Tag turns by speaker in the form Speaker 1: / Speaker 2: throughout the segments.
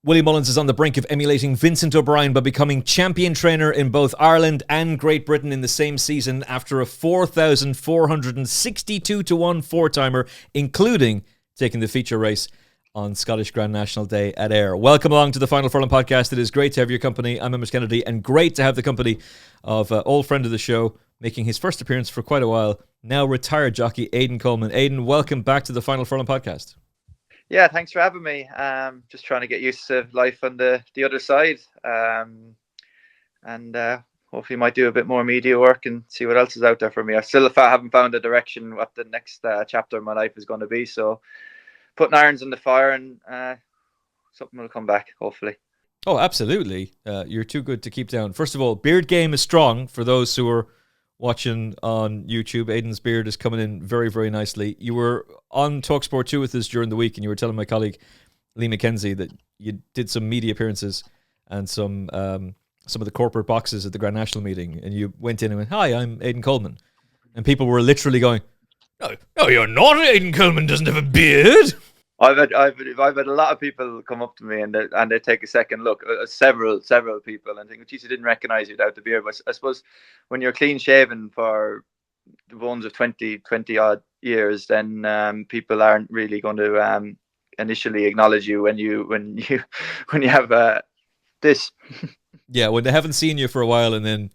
Speaker 1: Willie Mullins is on the brink of emulating Vincent O'Brien by becoming champion trainer in both Ireland and Great Britain in the same season after a 4,462 to 1 four-timer, including taking the feature race on Scottish Grand National Day at Ayr. Welcome along to the Final Furlong podcast. It is great to have your company. I'm Emmet Kennedy, and great to have the company of old friend of the show, making his first appearance for quite a while, now retired jockey Aiden Coleman. Aiden, welcome back to the Final Furlong podcast.
Speaker 2: Yeah, thanks for having me. Just trying to get used to life on the other side. And hopefully might do a bit more media work and see what else is out there for me. I still haven't found a direction what the next chapter of my life is going to be. So putting irons in the fire and something will come back, hopefully.
Speaker 1: Oh, absolutely. You're too good to keep down. First of all, beard game is strong for those who are watching on YouTube. Aiden's beard is coming in very, very nicely. You were on TalkSport 2 with us during the week, and you were telling my colleague Lee McKenzie that you did some media appearances and some of the corporate boxes at the Grand National meeting, and you went in and went, "Hi, I'm Aiden Coleman," and people were literally going, "No, you're not. Aiden Coleman doesn't have a beard."
Speaker 2: I've had a lot of people come up to me and they take a second look, several people, and think, "Geez, I didn't recognise you without the beard." But I suppose when you're clean shaven for the ones of 20 odd years, then people aren't really going to initially acknowledge you when you have this.
Speaker 1: Yeah, when they haven't seen you for a while, and then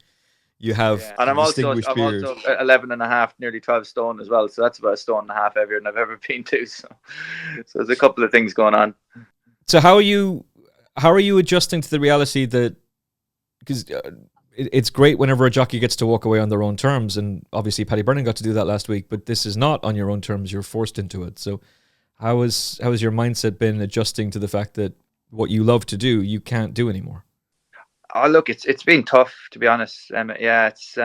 Speaker 1: you have
Speaker 2: and I'm also
Speaker 1: beard.
Speaker 2: 11 and a half, nearly 12 stone as well. So that's about a stone and a half heavier than I've ever been to. So there's a couple of things going on.
Speaker 1: So how are you adjusting to the reality that, because it's great whenever a jockey gets to walk away on their own terms, and obviously Paddy Brennan got to do that last week, but this is not on your own terms. You're forced into it. So how has your mindset been adjusting to the fact that what you love to do, you can't do anymore?
Speaker 2: Oh, look, it's been tough, to be honest. Yeah, it's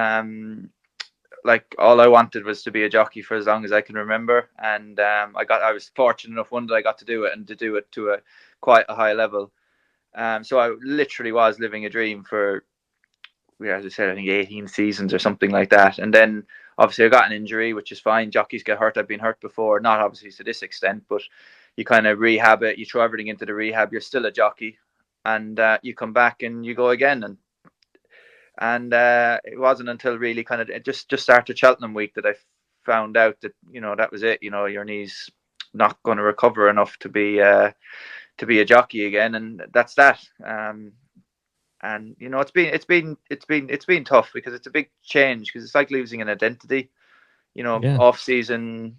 Speaker 2: like all I wanted was to be a jockey for as long as I can remember, and I was fortunate enough one that I got to do it, and to do it to quite a high level. So I literally was living a dream for, as I said, I think 18 seasons or something like that. And then obviously I got an injury, which is fine. Jockeys get hurt. I've been hurt before, not obviously to this extent, but you kind of rehab it. You throw everything into the rehab. You're still a jockey. And you come back and you go again, and it wasn't until really kind of just after Cheltenham week that I found out that that was it. Your knee's not going to recover enough to be a jockey again, and that's that. And it's been tough because it's a big change, because it's like losing an identity. Off season.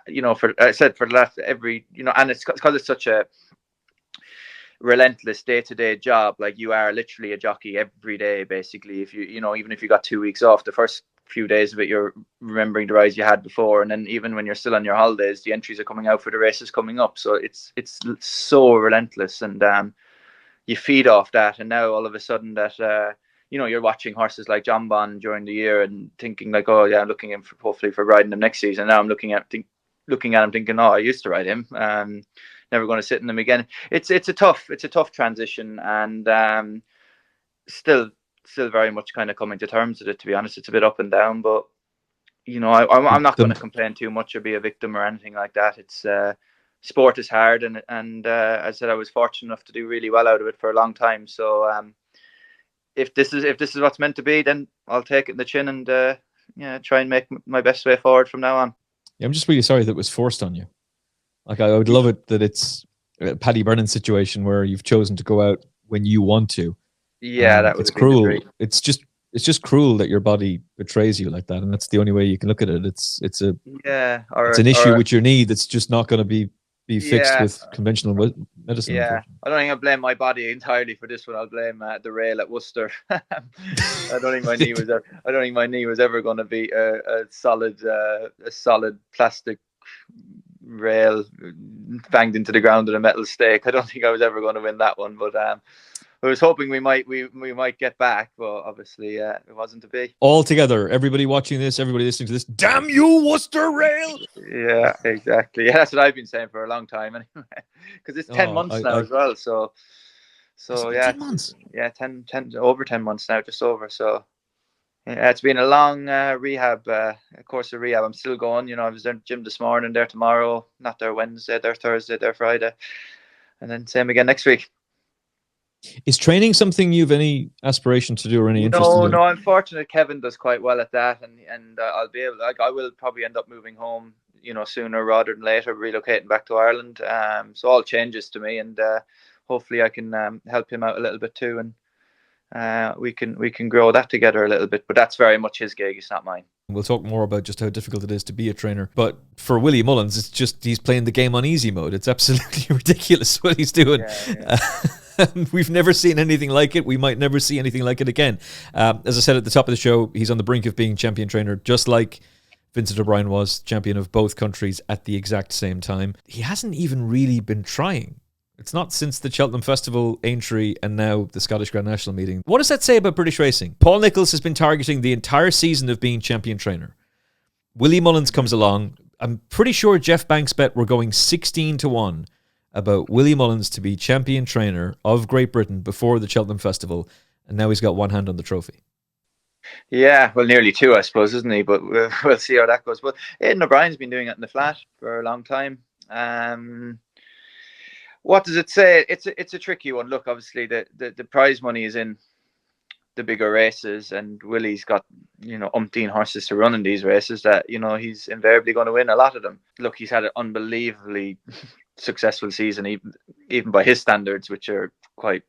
Speaker 2: For the last and it's because it's such a relentless day-to-day job. Like, you are literally a jockey every day, basically. If even if you got 2 weeks off, the first few days of it you're remembering the rides you had before, and then even when you're still on your holidays, the entries are coming out for the races coming up. So it's so relentless, and you feed off that. And now all of a sudden that you're watching horses like John Bond during the year and thinking like, oh yeah, I'm looking in for, hopefully for riding them next season. Now I'm looking at him thinking, oh, I used to ride him. Never going to sit in them again. It's a tough transition, and still very much kind of coming to terms with it. To be honest, it's a bit up and down, but I'm not going to complain too much or be a victim or anything like that. It's sport is hard, and as I said, I was fortunate enough to do really well out of it for a long time. So if this is what's meant to be, then I'll take it in the chin and try and make my best way forward from now on.
Speaker 1: Yeah, I'm just really sorry that it was forced on you. Like, I would love it that it's a Paddy Brennan situation where you've chosen to go out when you want to.
Speaker 2: Yeah, that was
Speaker 1: cruel. It's just cruel that your body betrays you like that, and that's the only way you can look at it. It's an issue with your knee that's just not going to be fixed with conventional medicine.
Speaker 2: Yeah, I don't think I blame my body entirely for this one. I'll blame the rail at Worcester. I don't think my knee was ever going to be a solid plastic rail banged into the ground with a metal stake. I don't think I was ever going to win that one, but I was hoping we might get back, but obviously it wasn't to be.
Speaker 1: All together, everybody watching this, everybody listening to this, damn you, Worcester rail!
Speaker 2: Yeah, exactly. Yeah, that's what I've been saying for a long time anyway, because it's 10 months now as well. So yeah,
Speaker 1: 10 months.
Speaker 2: Yeah, 10 over 10 months now, just over. So yeah, it's been a long course of rehab. I'm still going. I was there at the gym this morning, there tomorrow, not there Wednesday, there Thursday, there Friday, and then same again next week.
Speaker 1: Is training something you've any aspiration to do or any interest in
Speaker 2: No,
Speaker 1: doing?
Speaker 2: no. I'm fortunate. Kevin does quite well at that, and I'll be able. Like, I will probably end up moving home, sooner rather than later, relocating back to Ireland. So all changes to me, and hopefully I can help him out a little bit too, and we can grow that together a little bit. But that's very much his gig. It's not mine.
Speaker 1: We'll talk more about just how difficult it is to be a trainer. But for Willie Mullins, it's just he's playing the game on easy mode. It's absolutely ridiculous what he's doing.
Speaker 2: Yeah.
Speaker 1: We've never seen anything like it. We might never see anything like it again. As I said at the top of the show, he's on the brink of being champion trainer, just like Vincent O'Brien was champion of both countries at the exact same time. He hasn't even really been trying. It's not since the Cheltenham Festival, Aintree, and now the Scottish Grand National meeting. What does that say about British racing? Paul Nicholls has been targeting the entire season of being champion trainer. Willie Mullins comes along. I'm pretty sure Jeff Banks bet we're going 16-1 about Willie Mullins to be champion trainer of Great Britain before the Cheltenham Festival, and now he's got one hand on the trophy.
Speaker 2: Yeah, well, nearly two, I suppose, isn't he? But we'll see how that goes. But Aidan O'Brien's been doing it in the flat for a long time. What does it say? It's a tricky one. Look, obviously the prize money is in the bigger races, and Willie's got umpteen horses to run in these races that he's invariably going to win a lot of them. Look, he's had an unbelievably successful season, even by his standards, which are quite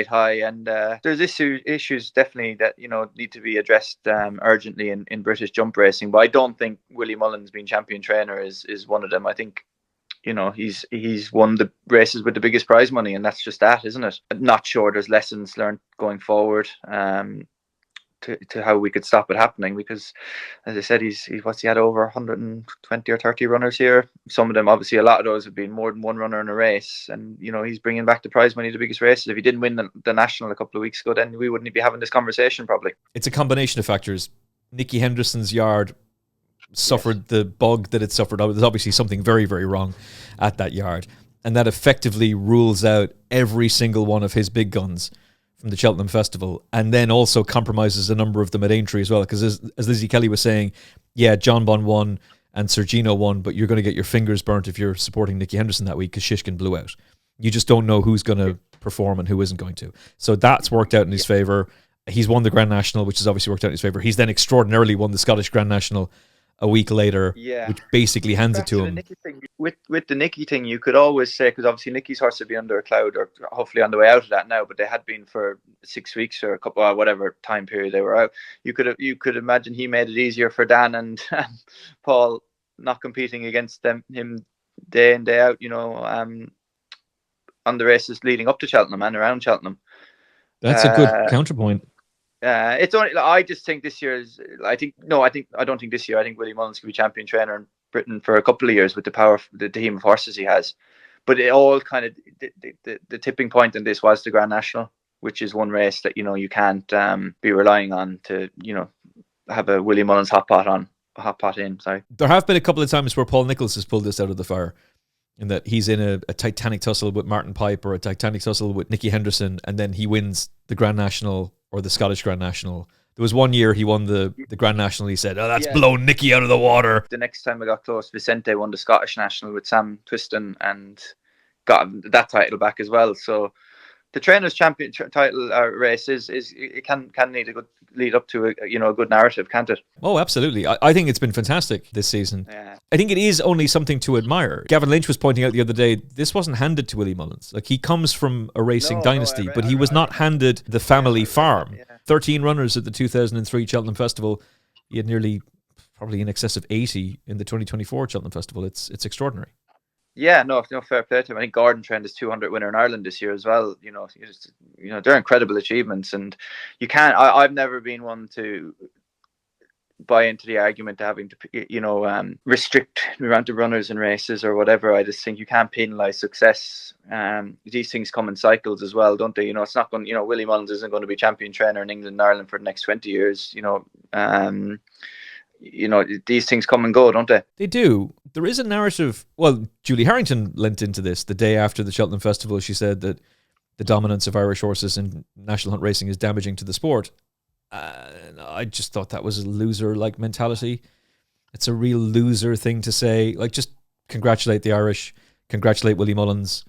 Speaker 2: high. And there's issues definitely that need to be addressed urgently in British jump racing. But I don't think Willie Mullins being champion trainer is one of them. I think he's won the races with the biggest prize money, and that's just that, isn't it? I'm not sure there's lessons learned going forward to how we could stop it happening, because, as I said, he's had over 120 or 30 runners here. Some of them, obviously, a lot of those have been more than one runner in a race, and he's bringing back the prize money, the biggest races. If he didn't win the national a couple of weeks ago, then we wouldn't be having this conversation probably.
Speaker 1: It's a combination of factors. Nicky Henderson's yard suffered the bug that it suffered. There's obviously something very, very wrong at that yard, and that effectively rules out every single one of his big guns from the Cheltenham Festival, and then also compromises a number of them at Aintree as well, because as Lizzie Kelly was saying, yeah, John Bon won and Sergino won, but you're going to get your fingers burnt if you're supporting Nicky Henderson that week because Shishkin blew out. You just don't know who's going to perform and who isn't going to. So that's worked out in his favour. He's won the Grand National, which has obviously worked out in his favour. He's then extraordinarily won the Scottish Grand National a week later, which basically hands it to him.
Speaker 2: With the Nicky thing, you could always say, because obviously Nicky's horse would be under a cloud, or hopefully on the way out of that now, but they had been for 6 weeks or a couple, or whatever time period they were out. You could imagine he made it easier for Dan and Paul, not competing against him day in, day out, on the races leading up to Cheltenham and around Cheltenham.
Speaker 1: That's a good counterpoint.
Speaker 2: It's only. I just think this year is. I don't think this year. I think Willie Mullins could be champion trainer in Britain for a couple of years with the power, the team of horses he has. But it all kind of the tipping point in this was the Grand National, which is one race that you can't be relying on to have a Willie Mullins hot pot in. Sorry.
Speaker 1: There have been a couple of times where Paul Nicholls has pulled this out of the fire, in that he's in a titanic tussle with Martin Pipe or a titanic tussle with Nicky Henderson, and then he wins the Grand National or the Scottish Grand National. There was one year he won the Grand National. He said, "Oh, that's blown Nicky out of the water."
Speaker 2: The next time I got close, Vicente won the Scottish National with Sam Twiston and got that title back as well. So the trainers' champion title race it can need a good lead up to a good narrative, can't it?
Speaker 1: Oh, absolutely. I think it's been fantastic this season.
Speaker 2: Yeah.
Speaker 1: I think it is only something to admire. Gavin Lynch was pointing out the other day, this wasn't handed to Willie Mullins. Like, he comes from a racing dynasty, but he was not handed the family farm.
Speaker 2: Yeah.
Speaker 1: 13 runners at the 2003 Cheltenham Festival. He had probably in excess of 80 in the 2024 Cheltenham Festival. It's extraordinary.
Speaker 2: Yeah, no, fair play to him. I think Gordon trained his 200 winner in Ireland this year as well. They're incredible achievements, and you can't. I've never been one to buy into the argument to having to, restrict the amount of runners in races or whatever. I just think you can't penalise success. These things come in cycles as well, don't they? It's not going. Willie Mullins isn't going to be champion trainer in England and Ireland for the next 20 years. These things come and go, don't they?
Speaker 1: They do. There is a narrative. Well, Julie Harrington lent into this the day after the Cheltenham Festival. She said that the dominance of Irish horses in national hunt racing is damaging to the sport. I just thought that was a loser-like mentality. It's a real loser thing to say. Like, just congratulate the Irish, congratulate Willie Mullins,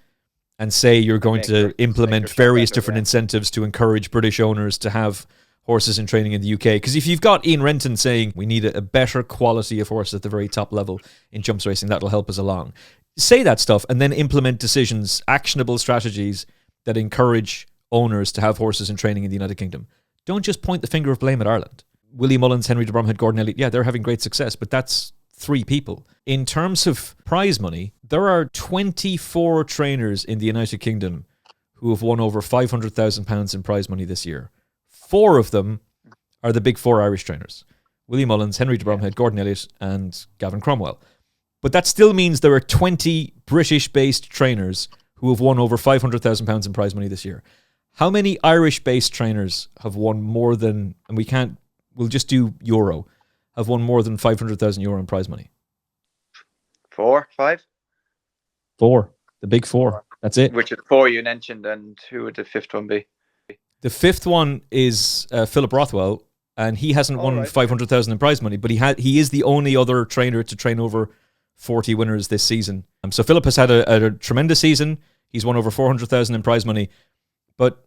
Speaker 1: and say you're going to implement
Speaker 2: make yourself
Speaker 1: various
Speaker 2: better,
Speaker 1: different
Speaker 2: yeah.
Speaker 1: incentives to encourage British owners to have horses in training in the UK. Because if you've got Ian Renton saying we need a better quality of horse at the very top level in jumps racing, that'll help us along. Say that stuff and then implement decisions, actionable strategies that encourage owners to have horses in training in the United Kingdom. Don't just point the finger of blame at Ireland. Willie Mullins, Henry de Bromhead, Gordon Elliott, yeah, they're having great success, but that's 3 people. In terms of prize money, there are 24 trainers in the United Kingdom who have won over £500,000 in prize money this year. 4 of them are the big 4 Irish trainers. Willie Mullins, Henry de Bromhead, Gordon Elliott and Gavin Cromwell. But that still means there are 20 British-based trainers who have won over £500,000 in prize money this year. How many Irish-based trainers have won more than, and we'll just do euro, have won more than €500,000 in prize money?
Speaker 2: 4, 5?
Speaker 1: 4. The big 4. That's it.
Speaker 2: Which are the 4 you mentioned, and who would the 5th one be?
Speaker 1: The 5th one is Philip Rothwell, and he hasn't won 500,000 in prize money, but he is the only other trainer to train over 40 winners this season. So Philip has had a tremendous season. He's won over 400,000 in prize money, but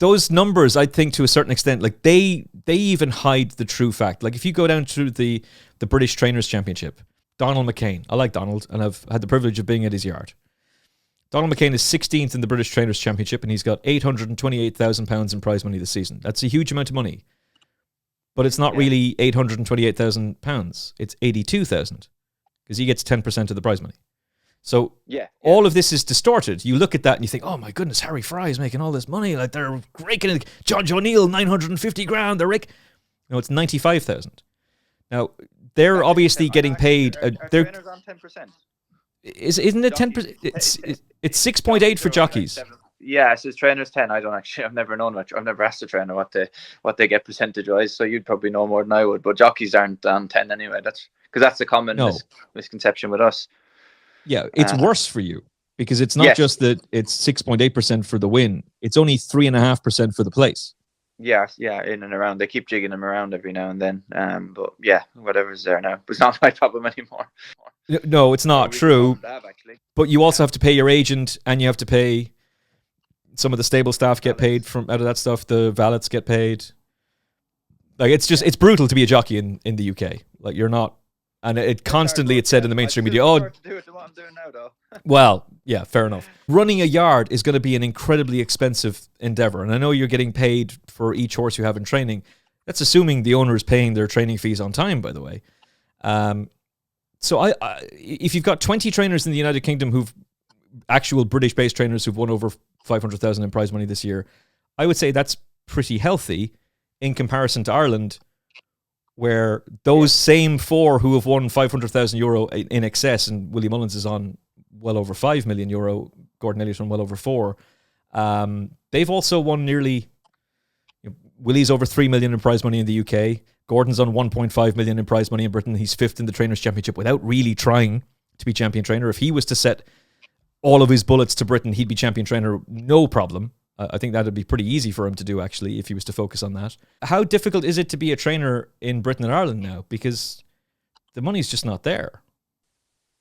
Speaker 1: those numbers, I think, to a certain extent, like they even hide the true fact. Like if you go down to the British Trainers Championship, Donald McCain, I like Donald, and I've had the privilege of being at his yard. Donald McCain is 16th in the British Trainers Championship, and he's got £828,000 in prize money this season. That's a huge amount of money, but it's not really £828,000. It's 82,000 because he gets 10% of the prize money. So all of this is distorted. You look at that and you think, oh my goodness, Harry Fry is making all this money. Like they're raking it. Judge O'Neill, 950 grand. They're raking. No, it's 95,000. Now, they're obviously getting paid.
Speaker 2: Are trainers on 10%?
Speaker 1: Isn't it 10%? It's 6.8 for jockeys.
Speaker 2: Yeah, so it's trainers 10. I've never known much. I've never asked a trainer what they get percentage wise. So you'd probably know more than I would. But jockeys aren't on 10 anyway. That's a common misconception with us.
Speaker 1: Yeah, it's worse for you because it's not just that it's 6.8% for the win. It's only 3.5% for the place.
Speaker 2: Yeah, in and around. They keep jigging them around every now and then. But yeah, whatever's there now. It's not my problem anymore.
Speaker 1: No, it's not true. But you also have to pay your agent, and you have to pay some of the stable staff get paid from out of that stuff. The valets get paid. Like it's brutal to be a jockey in the UK. Like you're not. And it's said in the mainstream media,
Speaker 2: to do it to what I'm doing now, though.
Speaker 1: Well, yeah, fair enough. Running a yard is going to be an incredibly expensive endeavor. And I know you're getting paid for each horse you have in training. That's assuming the owner is paying their training fees on time, by the way. So if you've got 20 trainers in the United Kingdom who've actual British-based trainers who've won over 500,000 in prize money this year, I would say that's pretty healthy in comparison to Ireland, where those same 4 who have won €500,000 in excess, and Willie Mullins is on well over €5 million, Gordon Elliott on well over 4. They've also won nearly. Willie's over 3 million in prize money in the UK. Gordon's on 1.5 million in prize money in Britain. He's 5th in the Trainers' Championship without really trying to be champion trainer. If he was to set all of his bullets to Britain, he'd be champion trainer, no problem. I think that'd be pretty easy for him to do, actually, if he was to focus on that. How difficult is it to be a trainer in Britain and Ireland now? Because the money's just not there.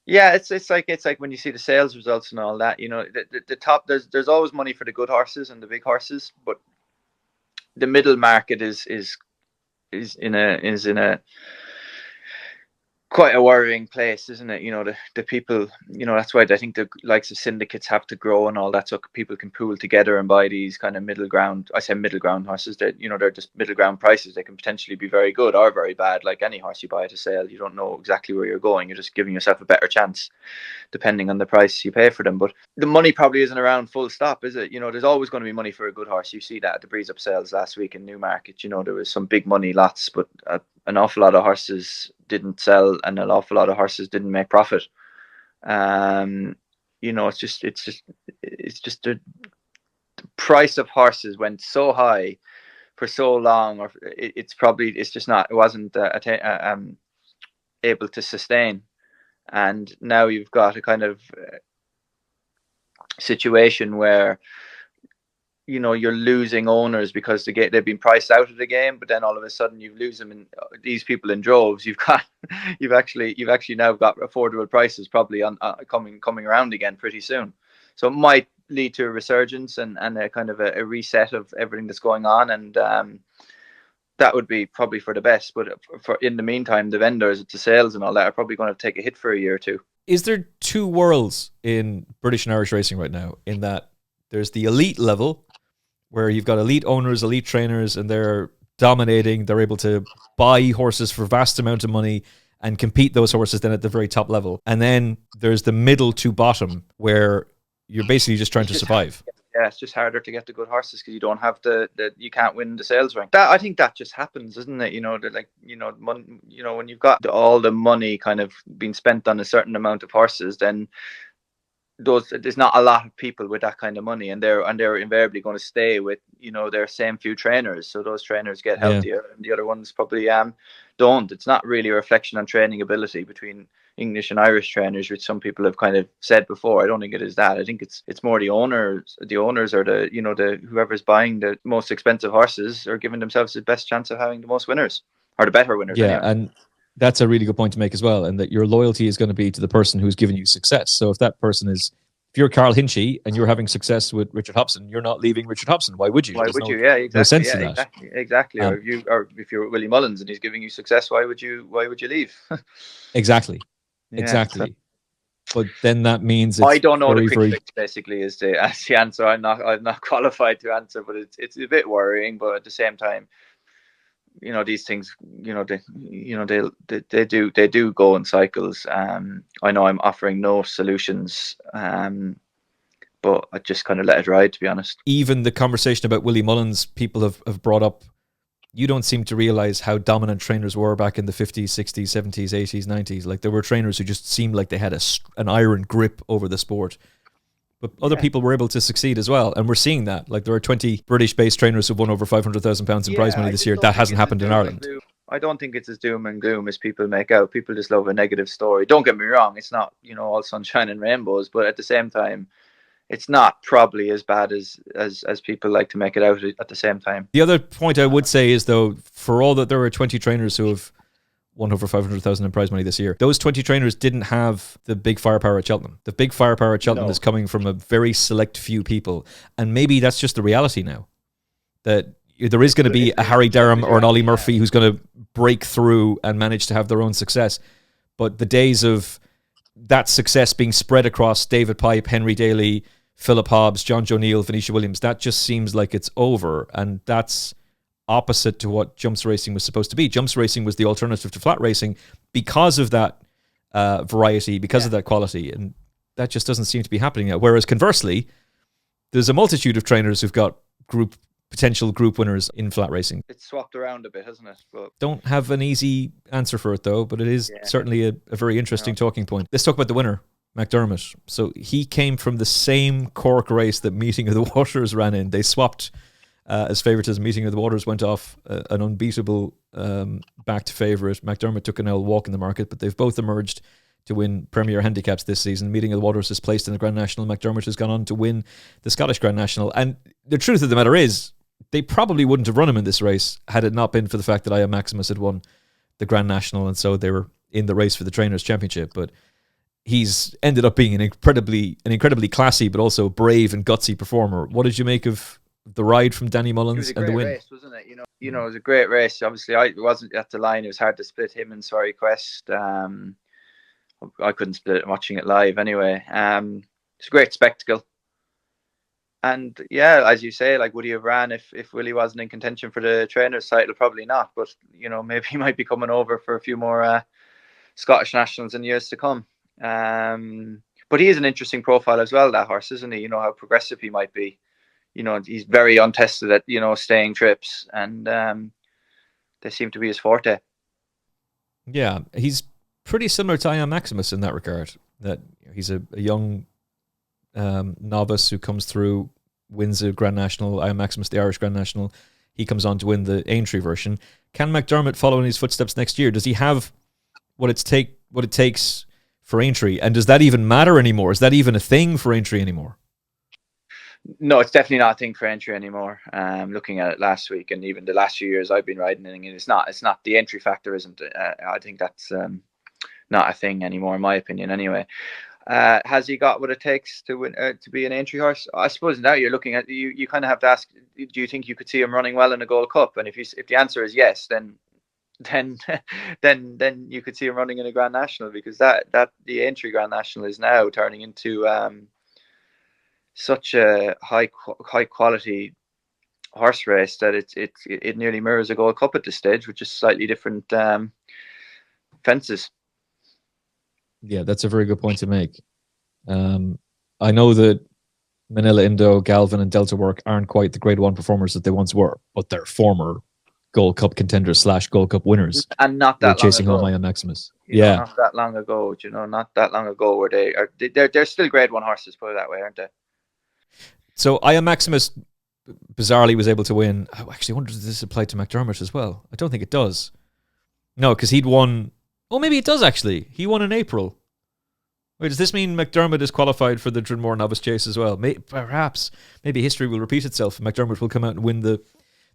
Speaker 2: Yeah, it's like when you see the sales results and all that. You know, the top there's always money for the good horses and the big horses, but the middle market is in a quite a worrying place, isn't it? You know, the people, you know, that's why I think the likes of syndicates have to grow and all that, so people can pool together and buy these kind of middle ground. I say middle ground horses that, you know, they're just middle ground prices. They can potentially be very good or very bad. Like any horse you buy at a sale, you don't know exactly where you're going. You're just giving yourself a better chance depending on the price you pay for them. But the money probably isn't around full stop, is it? You know, there's always going to be money for a good horse. You see that at the Breeze Up sales last week in Newmarket. You know, there was some big money lots, but an awful lot of horses didn't sell and an awful lot of horses didn't make profit. You know, it's just the price of horses went so high for so long, or it wasn't able to sustain. And now you've got a kind of situation where, you know, you're losing owners because they've been priced out of the game, but then all of a sudden you lose them in these people in droves. You've actually now got affordable prices probably on coming around again pretty soon. So it might lead to a resurgence and a kind of a reset of everything that's going on, and that would be probably for the best. But for in the meantime, the vendors, the sales and all that are probably going to take a hit for a year or two.
Speaker 1: Is there two worlds in British and Irish racing right now, in that there's the elite level where you've got elite owners, elite trainers, and they're dominating, they're able to buy horses for vast amount of money and compete those horses then at the very top level. And then there's the middle to bottom where you're basically just trying to survive.
Speaker 2: Yeah, it's just harder to get the good horses because you don't have you can't win the sales rank. That, I think that just happens, isn't it? When you've got all the money kind of being spent on a certain amount of horses, then there's not a lot of people with that kind of money, and they're invariably going to stay with their same few trainers. So those trainers get healthier, and the other ones probably don't. It's not really a reflection on training ability between English and Irish trainers, which some people have kind of said before. I don't think it is that. I think it's more the owners. The owners are the whoever's buying the most expensive horses are giving themselves the best chance of having the most winners, or the better winners.
Speaker 1: Yeah,
Speaker 2: anyway.
Speaker 1: and that's a really good point to make as well, and that your loyalty is going to be to the person who's given you success. So if that person is, if you're Carl Hinchy and you're having success with Richard Hobson, you're not leaving Richard Hobson. Why would you?
Speaker 2: Why would you? Yeah, exactly.
Speaker 1: No sense
Speaker 2: to
Speaker 1: that.
Speaker 2: Exactly. Or if you're Willie Mullins and he's giving you success, why would you leave?
Speaker 1: Exactly.
Speaker 2: Yeah,
Speaker 1: exactly. But then that means
Speaker 2: I don't know the quick fix. Basically, is the answer. I'm not qualified to answer, but it's a bit worrying. But at the same time, these things, they do go in cycles. I know I'm offering no solutions, but I just kind of let it ride, to be honest.
Speaker 1: Even the conversation about Willie Mullins, people have brought up, you don't seem to realize how dominant trainers were back in the 50s, 60s, 70s, 80s, 90s. Like, there were trainers who just seemed like they had an iron grip over the sport. But other people were able to succeed as well. And we're seeing that. Like, there are 20 British-based trainers who've won over £500,000 in prize money this year. That hasn't happened in Ireland.
Speaker 2: I don't think it's as doom and gloom as people make out. People just love a negative story. Don't get me wrong. It's not, all sunshine and rainbows. But at the same time, it's not probably as bad as people like to make it out at the same time.
Speaker 1: The other point I would say is, though, for all that there are 20 trainers who have won over 500,000 in prize money this year, those 20 trainers didn't have the big firepower at Cheltenham. The big firepower at Cheltenham is coming from a very select few people. And maybe that's just the reality now, that there is going to be a Harry Durham or an Ollie Murphy who's going to break through and manage to have their own success. But the days of that success being spread across David Pipe, Henry Daly, Philip Hobbs, John Joe Neal, Venetia Williams, that just seems like it's over. And that's opposite to what jumps racing was supposed to be. Jumps racing was the alternative to flat racing because of that variety, because of that quality. And that just doesn't seem to be happening now. Whereas conversely, there's a multitude of trainers who've got potential group winners in flat racing.
Speaker 2: It's swapped around a bit, hasn't it? But
Speaker 1: don't have an easy answer for it, though, but it is certainly a very interesting talking point. Let's talk about the winner, Macdermott. So he came from the same Cork race that Meeting of the Waters ran in. They swapped as favouritism. Meeting of the Waters went off an unbeatable backed favourite. Macdermott took an L walk in the market, but they've both emerged to win Premier Handicaps this season. Meeting of the Waters is placed in the Grand National. Macdermott has gone on to win the Scottish Grand National. And the truth of the matter is, they probably wouldn't have run him in this race had it not been for the fact that Ian Maximus had won the Grand National, and so they were in the race for the Trainers' Championship. But he's ended up being an incredibly classy but also brave and gutsy performer. What did you make of the ride from Danny Mullins and the win?
Speaker 2: It was a great race, wasn't it? It was a great race. Obviously, it wasn't at the line. It was hard to split him and Sorry Quest. I couldn't split it watching it live anyway. It's a great spectacle. And yeah, as you say, like, would he have ran if Willie wasn't in contention for the trainer's title? Probably not. But maybe he might be coming over for a few more Scottish nationals in years to come. But he is an interesting profile as well, that horse, isn't he? How progressive he might be. He's very untested at staying trips, and they seem to be his forte.
Speaker 1: Yeah, he's pretty similar to Ian Maximus in that regard. That he's a young novice who comes through, wins a Grand National. Ian Maximus, the Irish Grand National. He comes on to win the Aintree version. Can Macdermott follow in his footsteps next year? Does he have what it takes for Aintree? And does that even matter anymore? Is that even a thing for Aintree anymore?
Speaker 2: No, it's definitely not a thing for Aintree anymore. Looking at it last week and even the last few years I've been riding it, and it's not the entry factor isn't. I think that's not a thing anymore, in my opinion. Anyway, Has he got what it takes to win, to be an Aintree horse? I suppose now you're looking at you. You kind of have to ask: do you think you could see him running well in a Gold Cup? And if the answer is yes, then then you could see him running in a Grand National, because that the Aintree Grand National is now turning into such a high quality horse race that it nearly mirrors a Gold Cup at this stage, with just slightly different fences.
Speaker 1: Yeah, that's a very good point to make. I know that Manila Indo, Galvin, and Delta Work aren't quite the Grade 1 performers that they once were, but they're former Gold Cup contenders / Gold Cup winners.
Speaker 2: And not that long
Speaker 1: chasing
Speaker 2: ago.
Speaker 1: home I Am Maximus.
Speaker 2: Not that long ago. Not that long ago, where they're still Grade 1 horses, put it that way, aren't they?
Speaker 1: So I Am Maximus bizarrely was able to win. I actually wonder if this applied to Macdermott as well. I don't think it does. No, because he'd won. Oh, maybe it does actually. He won in April. Wait, does this mean Macdermott is qualified for the Drinmore Novice Chase as well? Perhaps. Maybe history will repeat itself. Macdermott will come out and win the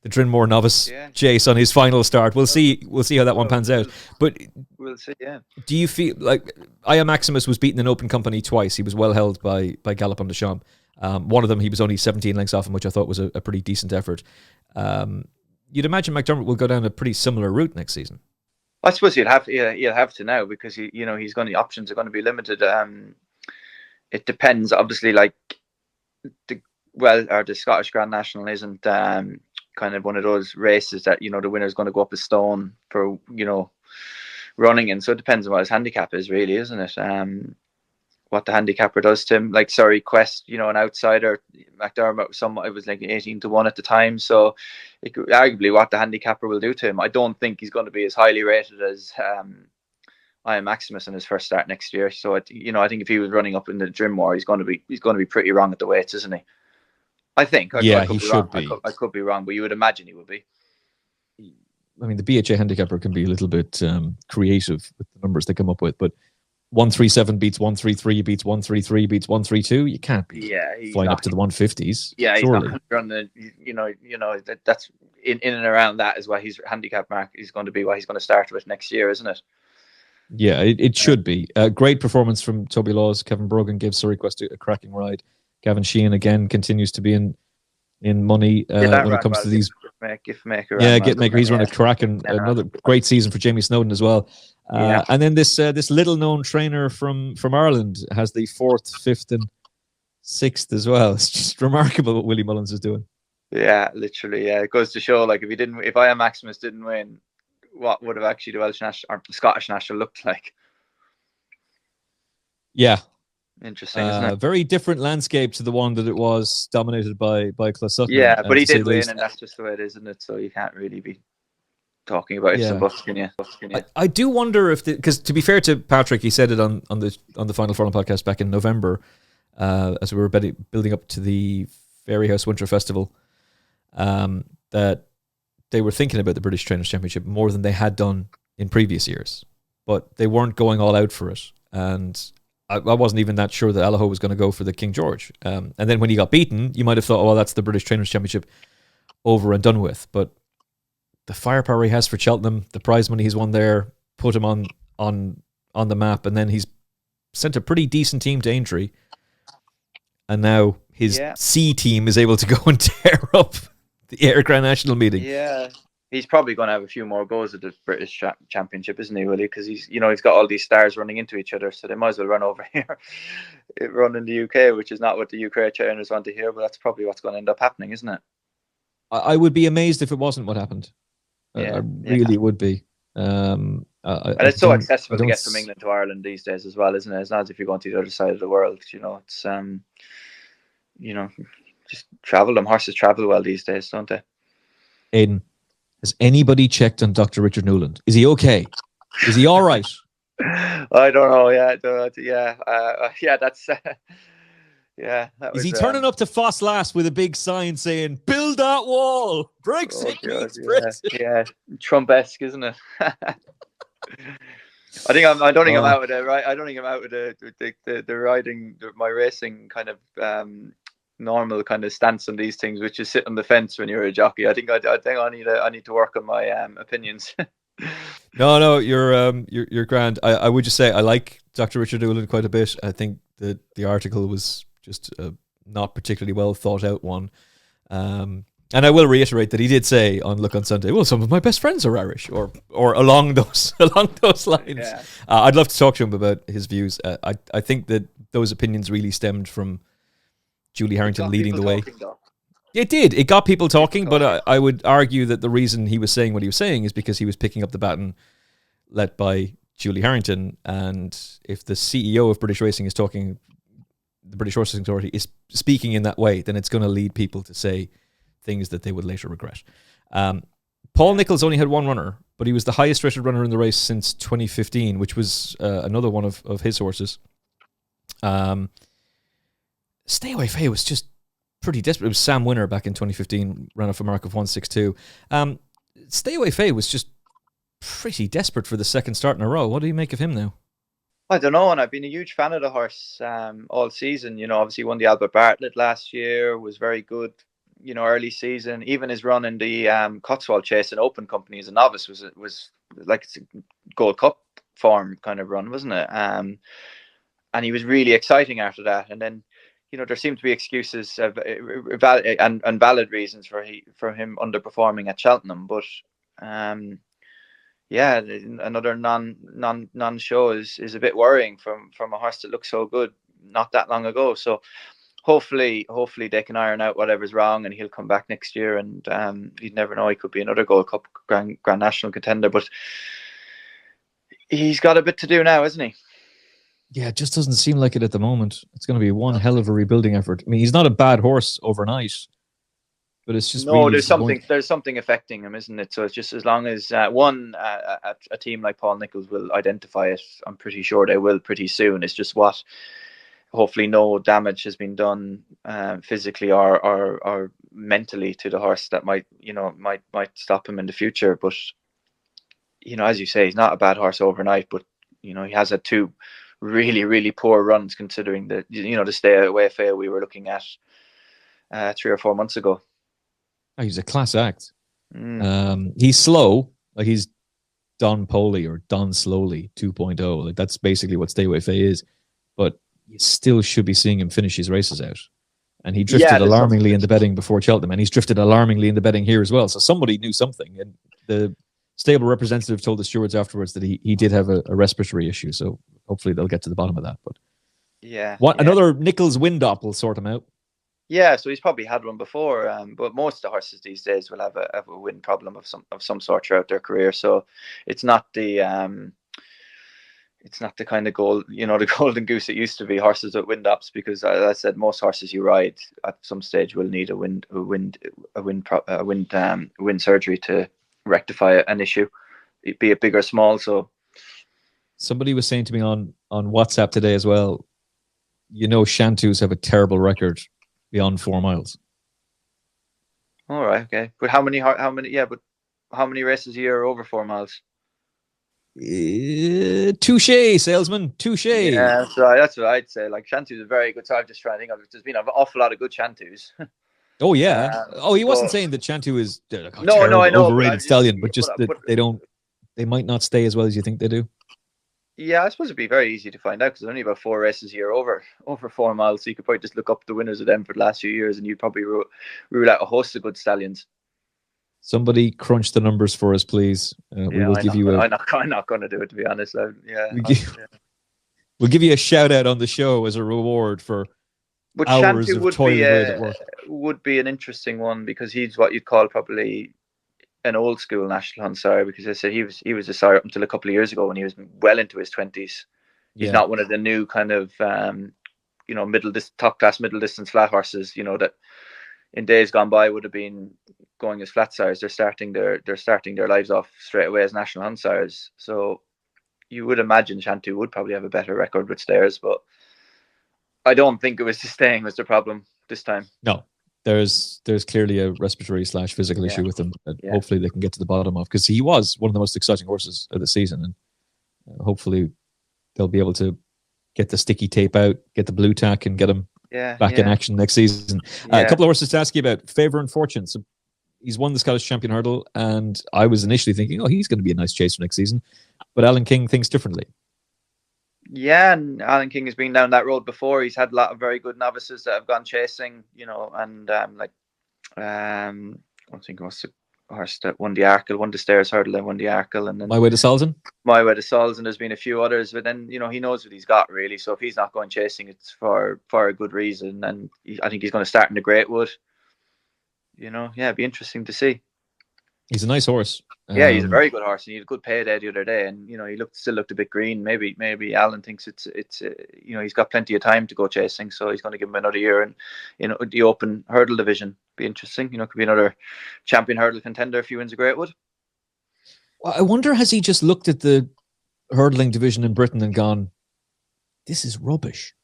Speaker 1: Drinmore Novice Chase on his final start. We'll see how that one pans out. But
Speaker 2: we'll see. Yeah.
Speaker 1: Do you feel like I Am Maximus was beaten in open company twice? He was well held by Galop on the Champ. One of them, he was only 17 lengths off him, which I thought was a pretty decent effort. You'd imagine Macdermott will go down a pretty similar route next season.
Speaker 2: I suppose he'll have to now, because he's going. The options are going to be limited. It depends, obviously. Like the Scottish Grand National isn't kind of one of those races that the winner's going to go up a stone for running in. So it depends on what his handicap is, really, isn't it? What the handicapper does to him. Like, sorry, Quest, an outsider. Macdermott, it was like 18-1 at the time. So it could, arguably, what the handicapper will do to him. I don't think he's going to be as highly rated as I Am Maximus in his first start next year. So I think if he was running up in the Drinmore, he's going to be pretty wrong at the weights, isn't he? I think.
Speaker 1: He should be.
Speaker 2: I could be wrong, but you would imagine he would be.
Speaker 1: I mean, the BHA handicapper can be a little bit creative with the numbers they come up with, but 137 beats 133 beats 133 beats 132. You can't be flying up to the 150s.
Speaker 2: Yeah,
Speaker 1: surely.
Speaker 2: He's not going to run the. That's in and around that is what his handicap mark is going to be. What he's going to start with next year, isn't it?
Speaker 1: Yeah, it should be. Great performance from Toby Laws. Kevin Brogan gave Surrey Quest a cracking ride. Gavin Sheehan again continues to be in money when it comes to these.
Speaker 2: Gift maker.
Speaker 1: He's run a cracking another great season for Jamie Snowden as well. And then this little known trainer from Ireland has the 4th, 5th, and 6th as well. It's just remarkable what Willie Mullins is doing.
Speaker 2: Yeah, literally. Yeah, it goes to show, like, if I Am Maximus didn't win, what would have actually the Welsh National or the Scottish National looked like?
Speaker 1: Yeah.
Speaker 2: Interesting, isn't it?
Speaker 1: Very different landscape to the one that it was dominated by Clas Sutton.
Speaker 2: Yeah, but he did win, and that's just the way it is, isn't it? So you can't really be talking about ifs and buts, can you?
Speaker 1: I do wonder if, because to be fair to Patrick, he said it on the Final Furlong podcast back in November, as we were building up to the Fairyhouse Winter Festival, that they were thinking about the British Trainers' Championship more than they had done in previous years, but they weren't going all out for it. And I wasn't even that sure that Allaho was going to go for the King George. And then when he got beaten, you might have thought, oh, well, that's the British Trainers' Championship over and done with. But the firepower he has for Cheltenham, the prize money he's won there, put him on the map, and then he's sent a pretty decent team to Aintree. And now his C team is able to go and tear up the Ayr Grand National meeting.
Speaker 2: Yeah, he's probably going to have a few more goes at the British Championship, isn't he, Willie? Because he's got all these stars running into each other, so they might as well run over here, run in the UK, which is not what the UK trainers want to hear, but that's probably what's going to end up happening, isn't it?
Speaker 1: I would be amazed if it wasn't what happened. I really would be. And
Speaker 2: it's so accessible to get from England to Ireland these days as well, isn't it? It's not as if you're going to the other side of the world. It's just travel. Them horses travel well these days, don't they?
Speaker 1: Aidan, has anybody checked on Dr. Richard Newland? Is he okay? Is he all right?
Speaker 2: I don't know. That's.
Speaker 1: Is he turning up to Foss Last with a big sign saying "Build that wall"? Brexit means Brexit.
Speaker 2: Yeah, Trump-esque, isn't it? I don't think I'm out with it, right? I don't think I'm out with the riding, my racing kind of normal kind of stance on these things, which is sit on the fence when you're a jockey. I think I need to work on my opinions.
Speaker 1: No, you're grand. I would just say I like Dr. Richard Doolan quite a bit. I think that the article was just a not particularly well thought out one. And I will reiterate that he did say on Look on Sunday, well, some of my best friends are Irish, or along those lines.
Speaker 2: Yeah.
Speaker 1: I'd love to talk to him about his views. I think that those opinions really stemmed from Julie Harrington leading the way.
Speaker 2: Talking, though.
Speaker 1: It did. It got people talking, but I would argue that the reason he was saying what he was saying is because he was picking up the baton led by Julie Harrington. And if the CEO of British Racing is talking, the British Horse Racing Authority is speaking in that way, then it's going to lead people to say things that they would later regret. Paul Nicholls only had one runner, but he was the highest rated runner in the race since 2015, which was another one of his horses. Stay Away Faye was just pretty desperate. It was Sam Winner back in 2015, ran off a mark of 162. Stay Away Faye was just pretty desperate for the second start in a row. What do you make of him now?
Speaker 2: I don't know, and I've been a huge fan of the horse all season. Obviously won the Albert Bartlett last year, was very good, early season. Even his run in the Cotswold Chase and Open Company as a novice was like a Gold Cup form kind of run, wasn't it? And he was really exciting after that. And then, there seemed to be excuses and valid reasons for him underperforming at Cheltenham. But another non-show is a bit worrying from a horse that looked so good not that long ago. So hopefully they can iron out whatever's wrong, and he'll come back next year. And you'd never know, he could be another Gold Cup Grand National contender. But he's got a bit to do now, isn't he?
Speaker 1: Yeah, it just doesn't seem like it at the moment. It's going to be one hell of a rebuilding effort. I mean, he's not a bad horse overnight, but it's just
Speaker 2: there's something affecting him, isn't it? So it's just as long as a team like Paul Nicholls will identify it, I'm pretty sure they will pretty soon. It's just hopefully no damage has been done physically or mentally to the horse that might stop him in the future. But as you say, he's not a bad horse overnight, but he has had two really, really poor runs considering the Stay Away Faye we were looking at 3 or 4 months ago.
Speaker 1: Oh, he's a class act. He's slow, like he's Don Poley or Don Slowly 2.0. Like that's basically what Stay Away Faye is. But you still should be seeing him finish his races out. And he drifted alarmingly in the betting before Cheltenham, and he's drifted alarmingly in the betting here as well. So somebody knew something, and the stable representative told the stewards afterwards that he did have a respiratory issue. So hopefully they'll get to the bottom of that. But another Nicholls wind up will sort him out.
Speaker 2: Yeah, so he's probably had one before, but most of the horses these days will have a wind problem of some sort throughout their career. So it's not the kind of the golden goose it used to be, horses with wind ups, because as I said, most horses you ride at some stage will need a wind surgery to rectify an issue, be it big or small. So
Speaker 1: somebody was saying to me on WhatsApp today as well, Shantus have a terrible record beyond 4 miles.
Speaker 2: All right, okay. But how many races a year are over 4 miles?
Speaker 1: Touche, salesman. Touche.
Speaker 2: Yeah, that's what I'd say. Like Shantu's a very good. So I'm just trying to think of it. There's been an awful lot of good Shantus.
Speaker 1: Oh yeah. He wasn't saying that Shantu is
Speaker 2: no, I know,
Speaker 1: overrated stallion, but just that they might not stay as well as you think they do.
Speaker 2: Yeah, I suppose it'd be very easy to find out because there's only about 4 races a year over 4 miles. So you could probably just look up the winners of them for the last few years, and you'd probably rule out a host of good stallions.
Speaker 1: Somebody crunch the numbers for us, please. We will give you.
Speaker 2: I'm not going to do it, to be honest.
Speaker 1: We'll give you a shout out on the show as a reward for hours of toil at work.
Speaker 2: Would be an interesting one because he's what you'd call probably an old school national hunt sire, because I said he was a sire up until a couple of years ago when he was well into his 20s. He's not one of the new kind of top class middle distance flat horses, that in days gone by would have been going as flat sires. They're starting their lives off straight away as national hunt sires. So you would imagine Shantu would probably have a better record with stayers, but I don't think it was the staying was the problem this time. No.
Speaker 1: There's clearly a respiratory / physical issue with him that hopefully they can get to the bottom of, because he was one of the most exciting horses of the season, and hopefully they'll be able to get the sticky tape out, get the blue tack, and get him back in action next season. A couple of horses to ask you about. Favour and Fortune. So He's won the Scottish Champion Hurdle, and I was initially thinking, oh, he's going to be a nice chase for next season. But Alan King thinks differently.
Speaker 2: Yeah, and Alan King has been down that road before. He's had a lot of very good novices that have gone chasing, and I think it was the horse that won the Arkle, won the Stairs Hurdle, then won the Arkle, and then
Speaker 1: My Way to Salzin.
Speaker 2: My Way to Salzin. There's been a few others, but then he knows what he's got really. So if he's not going chasing, it's for a good reason, and I think he's going to start in the Greatwood. It'd be interesting to see.
Speaker 1: He's a nice horse.
Speaker 2: Yeah, he's a very good horse, and he had a good payday the other day. And he still looked a bit green. Maybe Alan thinks it's he's got plenty of time to go chasing, so he's going to give him another year. And the Open Hurdle division be interesting. Could be another champion hurdle contender if he wins a Greatwood.
Speaker 1: Well, I wonder, has he just looked at the hurdling division in Britain and gone, "This is rubbish.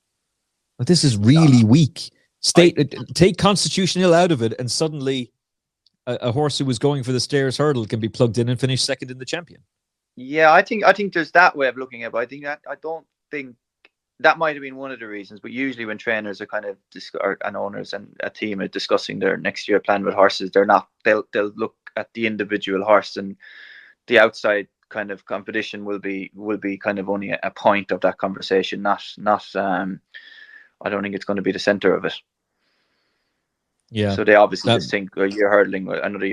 Speaker 1: This is really weak. Take Constitution Hill out of it, and suddenly a horse who was going for the Stairs Hurdle can be plugged in and finish second in the Champion."
Speaker 2: Yeah, I think there's that way of looking at it. But I don't think that might have been one of the reasons. But usually when trainers are kind of and owners and a team are discussing their next year plan with horses, they'll look at the individual horse, and the outside kind of competition will be kind of only a point of that conversation. Not I don't think it's going to be the center of it.
Speaker 1: Yeah.
Speaker 2: So they obviously just think another year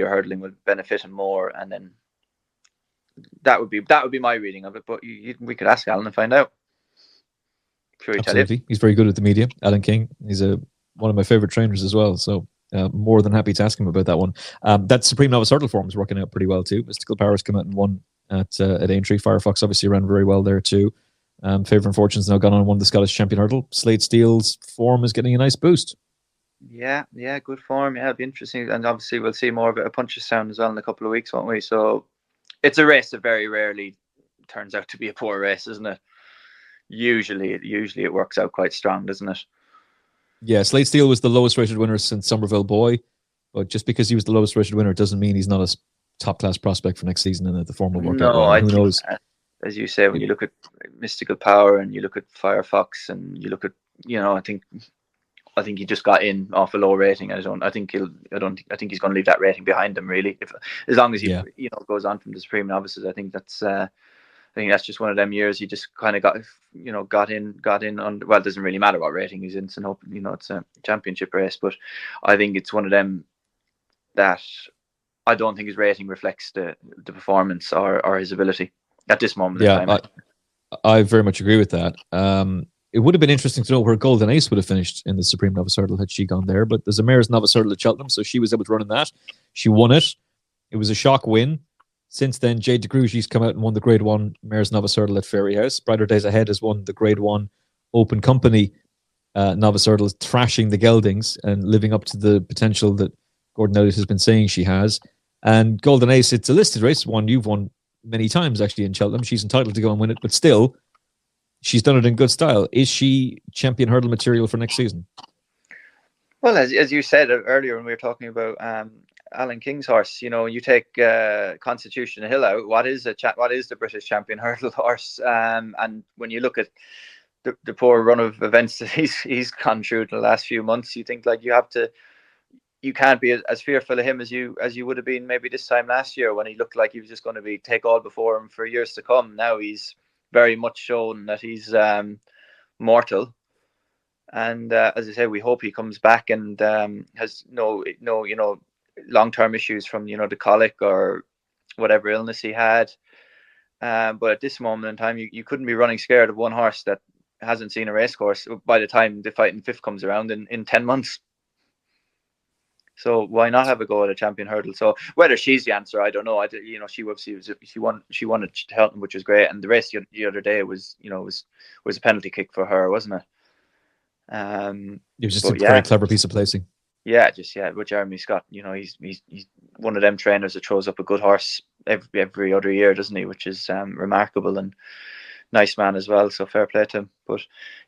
Speaker 2: hurdling will benefit him more, and then that would be my reading of it. But we could ask Alan and find out. Sure,
Speaker 1: absolutely. He's very good at the media. Alan King. He's one of my favorite trainers as well. So more than happy to ask him about that one. That Supreme Novice Hurdle form is working out pretty well too. Mystical Powers come out and won at Aintree. Firefox obviously ran very well there too. Favour And Fortune's now gone on and won the Scottish Champion Hurdle. Slade Steele's form is getting a nice boost.
Speaker 2: Yeah, good form. Yeah, it'll be interesting, and obviously we'll see more of it at Punchestown as well in a couple of weeks, won't we? So it's a race that very rarely turns out to be a poor race, isn't it? Usually it works out quite strong, doesn't it?
Speaker 1: Yeah, Slade Steele was the lowest rated winner since Somerville Boy, but just because he was the lowest rated winner doesn't mean he's not a top class prospect for next season and that the form will work out well. Who knows?
Speaker 2: As you say, when you look at Mystical Power and you look at Firefox and you look at I think he just got in off a low rating. I think he's going to leave that rating behind him really. As long as he goes on from the Supreme Novices, I think that's just one of them years he just kind of got in on. Well, it doesn't really matter what rating he's in. So it's a championship race, but I think it's one of them that I don't think his rating reflects the performance or his ability at this moment in time.
Speaker 1: I very much agree with that. It would have been interesting to know where Golden Ace would have finished in the Supreme Novice Hurdle had she gone there, but there's a Mayor's Novice Hurdle at Cheltenham, so she was able to run in that. She won it. It was a shock win. Since then, Jade de Grugy's come out and won the Grade 1 Mayor's Novice Hurdle at Fairyhouse. Brighter Days Ahead has won the Grade 1 Open Company Novice Hurdle, thrashing the geldings and living up to the potential that Gordon Elliott has been saying she has. And Golden Ace, it's a listed race, one you've won many times actually in Cheltenham. She's entitled to go and win it, but still, she's done it in good style. Is she champion hurdle material for next season?
Speaker 2: Well, as you said earlier when we were talking about Alan King's horse, you take Constitution Hill out. What is the British champion hurdle horse? And when you look at the poor run of events that he's gone through in the last few months, you think like you can't be as fearful of him as you would have been maybe this time last year when he looked like he was just going to take all before him for years to come. Now he's very much shown that he's mortal, and as I say, we hope he comes back and has no long-term issues from the colic or whatever illness he had. But at this moment in time, you couldn't be running scared of one horse that hasn't seen a race course by the time the Fighting Fifth comes around in 10 months. So why not have a go at a champion hurdle? So whether she's the answer, I don't know. She won at Cheltenham, which was great, and the race the other day was a penalty kick for her, wasn't it?
Speaker 1: It was just a very clever piece of placing.
Speaker 2: Yeah, with Jeremy Scott, he's one of them trainers that throws up a good horse every other year, doesn't he? Which is remarkable, and nice man as well. So fair play to him. But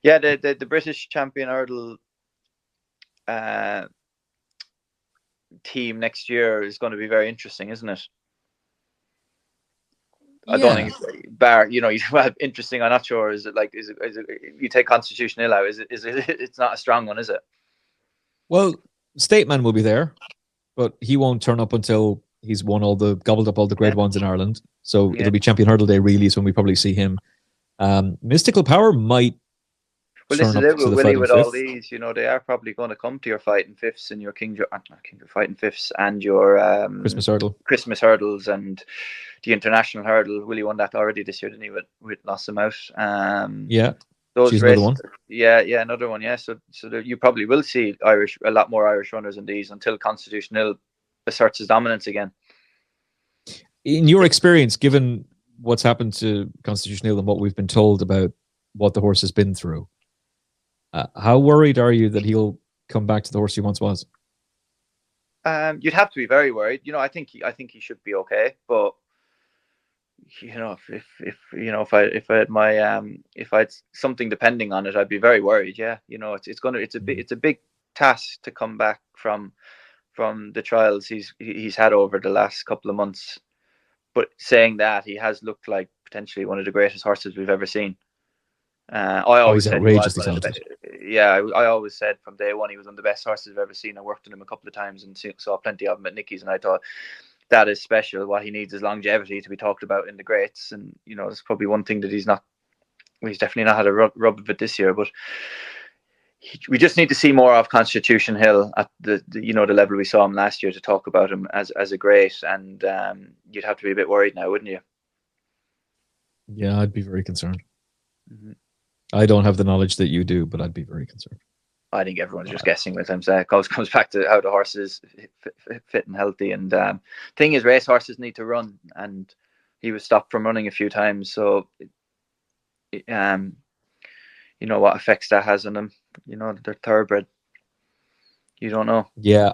Speaker 2: yeah, the British champion hurdle team next year is going to be very interesting, isn't it? I don't think interesting. I'm not sure. Is it you take Constitution Hill out? Is it? It's not a strong one, is it?
Speaker 1: Well, Stateman will be there. but he won't turn up until he's gobbled up all the Grade 1s in Ireland. So it'll be Champion Hurdle Day really is when we probably see him. Mystical Power might
Speaker 2: Well, this
Speaker 1: turn
Speaker 2: is
Speaker 1: up
Speaker 2: it
Speaker 1: to
Speaker 2: with
Speaker 1: the
Speaker 2: Willie
Speaker 1: fighting
Speaker 2: with
Speaker 1: fifth.
Speaker 2: all these. They are probably going to come to your fighting fifths and your fighting fifths and your
Speaker 1: Christmas
Speaker 2: hurdles and the international hurdle. Willie won that already this year, didn't he? With Lossimout.
Speaker 1: Yeah,
Speaker 2: those
Speaker 1: she's
Speaker 2: races,
Speaker 1: another one.
Speaker 2: Yeah, another one. Yeah, so you probably will see a lot more Irish runners in these until Constitution Hill asserts his dominance again.
Speaker 1: In your experience, given what's happened to Constitution Hill and what we've been told about what the horse has been through, how worried are you that he'll come back to the horse he once was?
Speaker 2: You'd have to be very worried. I think he should be okay, but if I had something depending on it, I'd be very worried. Yeah, it's a big task to come back from the trials he's had over the last couple of months. But saying that, he has looked like potentially one of the greatest horses we've ever seen. I always said
Speaker 1: outrageously talented.
Speaker 2: I always said from day one he was one of the best horses I've ever seen. I worked on him a couple of times and saw plenty of him at Nicky's, and I thought that is special. What he needs is longevity to be talked about in the greats, and it's probably one thing that he's definitely not had a rub of it this year. But we just need to see more of Constitution Hill at the level we saw him last year to talk about him as a great. And you'd have to be a bit worried now, wouldn't you?
Speaker 1: Yeah, I'd be very concerned.
Speaker 2: Mm-hmm.
Speaker 1: I don't have the knowledge that you do, but I'd be very concerned.
Speaker 2: I think everyone's just guessing with him. So it comes back to how the horse is fit and healthy. And thing is, race horses need to run, and he was stopped from running a few times. So, what effects that has on him. They're thoroughbred. You don't know.
Speaker 1: Yeah,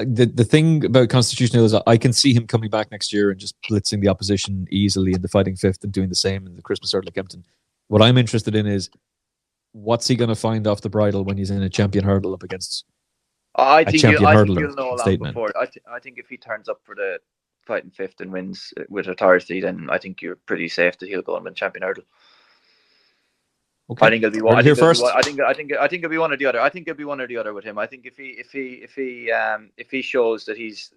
Speaker 1: the thing about Constitution Hill is I can see him coming back next year and just blitzing the opposition easily in the fighting fifth and doing the same in the Christmas Hurdle at Kempton. What I'm interested in is what's he going to find off the bridle when he's in a champion hurdle up against
Speaker 2: I think you'll know a lot
Speaker 1: before.
Speaker 2: I think if he turns up for the fighting fifth and wins with authority, then I think you're pretty safe that he'll go and win champion hurdle. Okay. I think it'll be one. I think it'll be one or the other. I think it'll be one or the other with him. I think if he shows that he's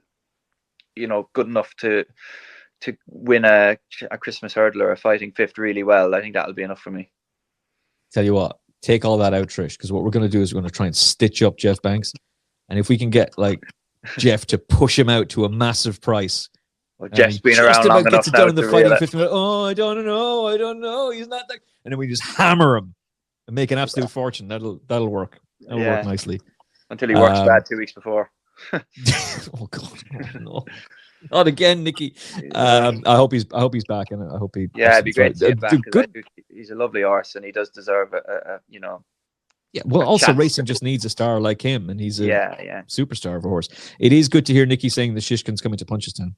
Speaker 2: good enough to win a Christmas hurdle or a fighting fifth really well, I think that'll be enough for me.
Speaker 1: Tell you what, take all that out, Trish, because what we're going to do is we're going to try and stitch up Jeff Banks, and if we can get Jeff to push him out to a massive price.
Speaker 2: Well, Jeff's been around long enough now
Speaker 1: in the fighting fifth minute. Oh, I don't know. He's not that. And then we just hammer him and make an absolute fortune. That'll work. That'll work nicely.
Speaker 2: Until he works bad 2 weeks before.
Speaker 1: Oh God, no. Not again, Nicky. I hope he's back, and I hope he.
Speaker 2: Yeah, it'd be great to see him back. Good. He's a lovely horse, and he does deserve
Speaker 1: Yeah, well, also racing just needs a star like him, and he's a superstar of a horse. It is good to hear Nicky saying the Shishkin's coming to Punchestown.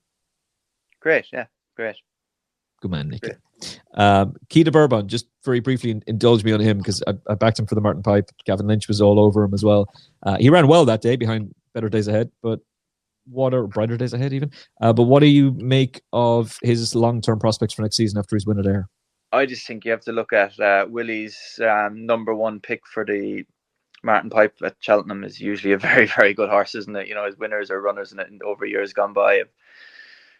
Speaker 2: Great, yeah, great.
Speaker 1: Good man, Nicky. Quai De Bourbon, just very briefly indulge me on him because I backed him for the Martin Pipe. Gavin Lynch was all over him as well. He ran well that day behind Better Days Ahead, but brighter days ahead even. But what do you make of his long-term prospects for next season after his win at Ayr?
Speaker 2: I just think you have to look at Willie's number one pick for the Martin Pipe at Cheltenham is usually a very, very good horse, isn't it? His winners or runners in it over years gone by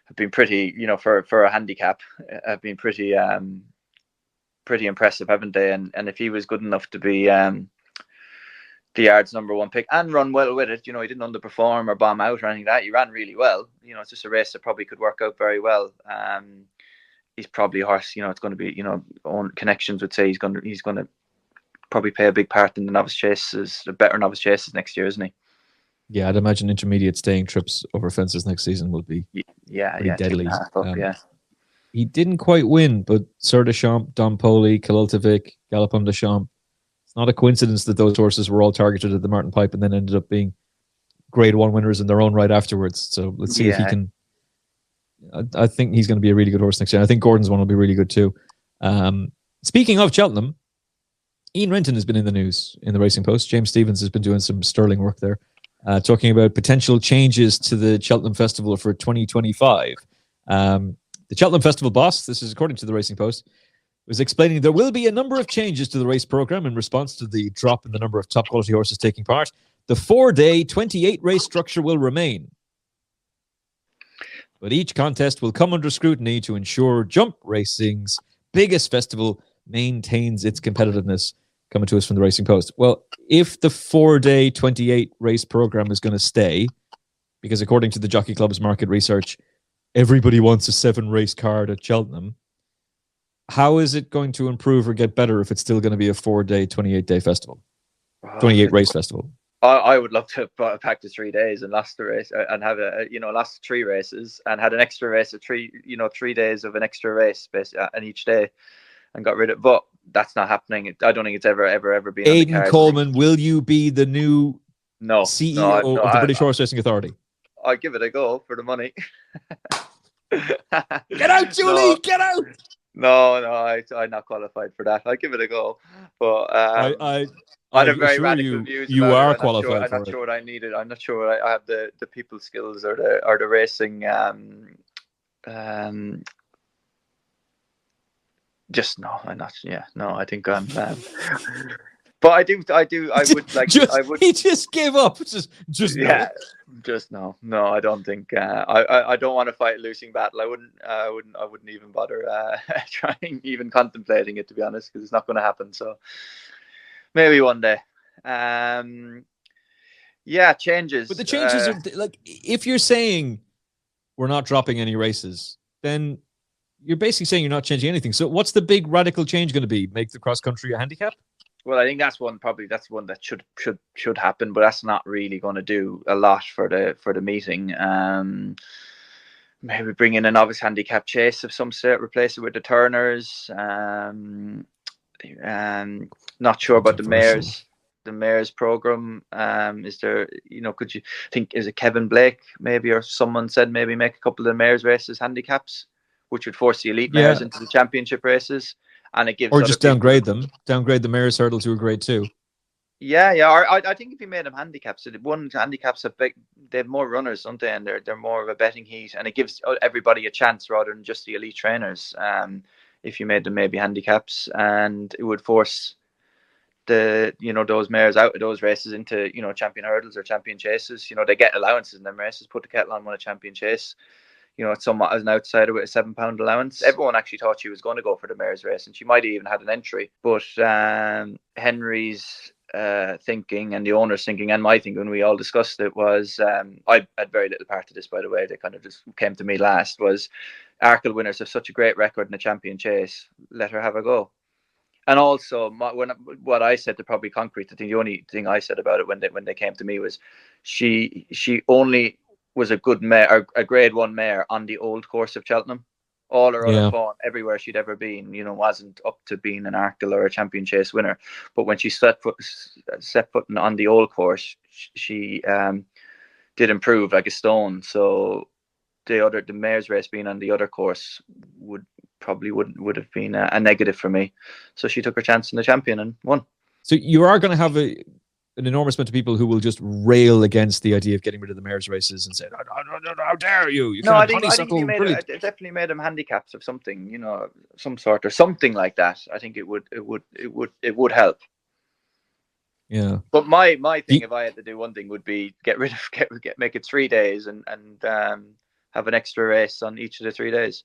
Speaker 2: have been pretty, for a handicap, have been pretty impressive, haven't they? And if he was good enough to be the yard's number one pick and run well with it, he didn't underperform or bomb out or anything like that. He ran really well. It's just a race that probably could work out very well. He's probably a horse, it's going to be, own connections would say he's going to probably play a big part in the novice chases, the better novice chases next year, isn't he?
Speaker 1: Yeah, I'd imagine intermediate staying trips over fences next season will be deadly. He didn't quite win, but Sir de Champ, Don Poli, Kiloltovic, Galopin de Champ. It's not a coincidence that those horses were all targeted at the Martin Pipe and then ended up being Grade 1 winners in their own right afterwards. So let's see if he can. I think he's going to be a really good horse next year. I think Gordon's one will be really good too. Speaking of Cheltenham, Ian Renton has been in the news in the Racing Post. James Stephens has been doing some sterling work there, talking about potential changes to the Cheltenham Festival for 2025. The Cheltenham Festival boss, this is according to the Racing Post, was explaining there will be a number of changes to the race program in response to the drop in the number of top quality horses taking part. The 4-day, 28 race structure will remain. but each contest will come under scrutiny to ensure jump racing's biggest festival maintains its competitiveness. Coming to us from the Racing Post. Well, if the 4-day 28 race program is going to stay, because according to the Jockey Club's market research, everybody wants a 7-race card at Cheltenham, how is it going to improve or get better if it's still going to be a 4-day 28-day festival? 28 race festival.
Speaker 2: I would love to have back to 3 days and lost the race and have lost 3 races and had an extra race of 3 days of an extra race and each day and got rid of. But that's not happening. I don't think it's ever been.
Speaker 1: Aidan Coleman, will you be the new CEO
Speaker 2: of
Speaker 1: the British Horse Racing Authority?
Speaker 2: I'll give it a go for the money.
Speaker 1: Get out, Julie! Get out!
Speaker 2: No, I'm not qualified for that. I'll give it a go. But I have very radical views.
Speaker 1: You are qualified.
Speaker 2: I'm not sure what I need it. I'm not sure I have the people skills or the racing. Just no, I'm not. Yeah, no, I think I'm. But I do. I would like.
Speaker 1: He just gave up. Just
Speaker 2: yeah. No. Just no. No, I don't think. I don't want to fight a losing battle. I wouldn't even bother trying, even contemplating it, to be honest, because it's not going to happen. So. Maybe one day. Yeah, changes.
Speaker 1: But the changes are like, if you're saying we're not dropping any races, then you're basically saying you're not changing anything. So what's the big radical change going to be? Make the cross country a handicap?
Speaker 2: Well, I think that's one that should happen, but that's not really going to do a lot for the meeting. Maybe bring in a novice handicap chase of some sort, replace it with the Turners. Not sure about the mayor's program. Is there, could you think, is it Kevin Blake maybe, or someone said maybe make a couple of the mayor's races handicaps, which would force the elite mares into the championship races, and it gives,
Speaker 1: or just downgrade the mayor's hurdle to a grade 2.
Speaker 2: Yeah. Or I think if you made them handicaps, so handicaps they have more runners, don't they? And they're more of a betting heat, and it gives everybody a chance rather than just the elite trainers. If you made them maybe handicaps, and it would force those mares out of those races into champion hurdles or champion chases. They get allowances in them races. Put the kettle on, won a champion chase. It's somewhat as an outsider with a £7 allowance. Everyone actually thought she was going to go for the mares race, and she might have even had an entry. But Henry's thinking and the owner's thinking and my thinking when we all discussed it was, I had very little part of this, by the way, they kind of just came to me last, was Arkle winners have such a great record in the champion chase, let her have a go. And also what I said to probably concrete, I think the only thing I said about it when they came to me was she only was a good mare, or a grade 1 mare on the old course of Cheltenham. All her other form, everywhere she'd ever been, wasn't up to being an Arkle or a champion chase winner. But when she set foot on the old course, she did improve like a stone. So the mare's race being on the other course would have been a negative for me. So she took her chance in the champion and won. So
Speaker 1: you are going to have an enormous amount of people who will just rail against the idea of getting rid of the mares races and say, no, how dare you?
Speaker 2: I think definitely made them handicaps of something, some sort or something like that. I think it would help.
Speaker 1: Yeah.
Speaker 2: But my thing, if I had to do one thing, would be make it 3 days and have an extra race on each of the 3 days.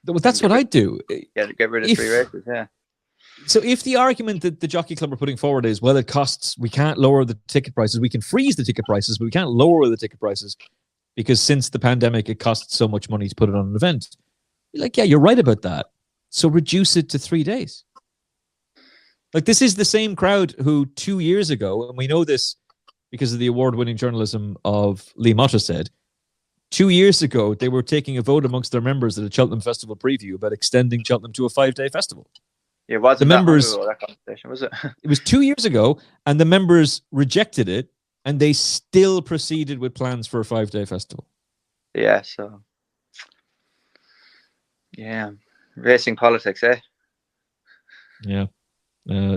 Speaker 1: Well, that's what I'd do.
Speaker 2: Yeah, to get rid of 3 races, yeah.
Speaker 1: So if the argument that the Jockey Club are putting forward is, well, we can't lower the ticket prices, we can freeze the ticket prices, but we can't lower the ticket prices because since the pandemic, it costs so much money to put it on an event. You're like, yeah, you're right about that. So reduce it to 3 days. Like, this is the same crowd who 2 years ago, and we know this because of the award-winning journalism of Lee Mottershead, 2 years ago, they were taking a vote amongst their members at a Cheltenham Festival preview about extending Cheltenham to a 5-day festival.
Speaker 2: Yeah, it wasn't
Speaker 1: the members,
Speaker 2: that conversation, was it?
Speaker 1: It was 2 years ago, and the members rejected it, and they still proceeded with plans for a 5-day festival.
Speaker 2: Yeah, so... Yeah. Racing politics, eh?
Speaker 1: Yeah.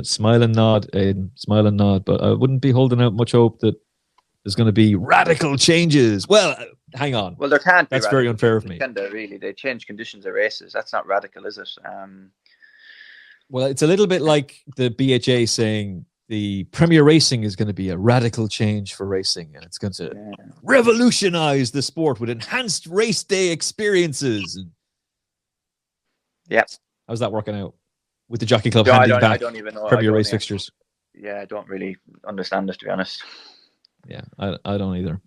Speaker 1: Smile and nod, Aidan. Smile and nod. But I wouldn't be holding out much hope that there's going to be radical changes. Well, hang on.
Speaker 2: Well, there can't be.
Speaker 1: That's very unfair of me.
Speaker 2: They change conditions of races. That's not radical, is it?
Speaker 1: Well, it's a little bit like the BHA saying the Premier Racing is going to be a radical change for racing, and it's going to revolutionize the sport with enhanced race day experiences.
Speaker 2: Yeah.
Speaker 1: How's that working out with the Jockey Club
Speaker 2: No,
Speaker 1: handing back
Speaker 2: I don't even know.
Speaker 1: Premier Race fixtures?
Speaker 2: Yeah, I don't really understand this, to be honest.
Speaker 1: Yeah, I don't either.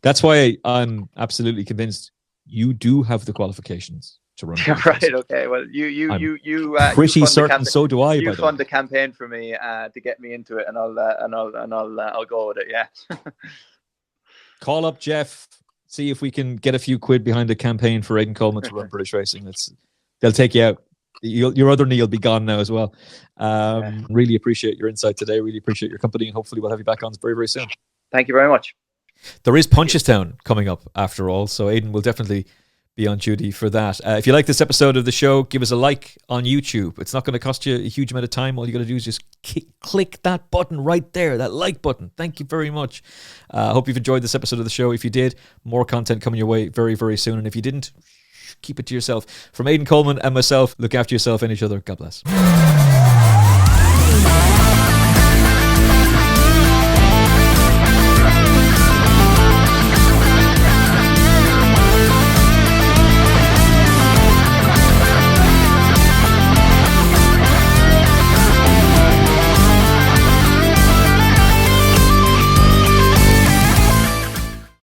Speaker 1: That's why I'm absolutely convinced you do have the qualifications to run.
Speaker 2: Right. Okay. Well, you
Speaker 1: pretty certain. So do I.
Speaker 2: You fund the campaign for me to get me into it, and I'll go with it. Yeah.
Speaker 1: Call up Jeff. See if we can get a few quid behind a campaign for Aiden Coleman to run British racing. They'll take you out. Your other knee will be gone now as well. Really appreciate your insight today. Really appreciate your company, and hopefully we'll have you back on very, very soon.
Speaker 2: Thank you very much.
Speaker 1: There is Punchestown coming up after all, so Aiden will definitely be on duty for that. If you like this episode of the show, give us a like on YouTube. It's not going to cost you a huge amount of time. All you got to do is just click that button right there, that like button. Thank you very much. I hope you've enjoyed this episode of the show. If you did, more content coming your way very, very soon. And if you didn't, keep it to yourself. From Aiden Coleman and myself, look after yourself and each other. God bless.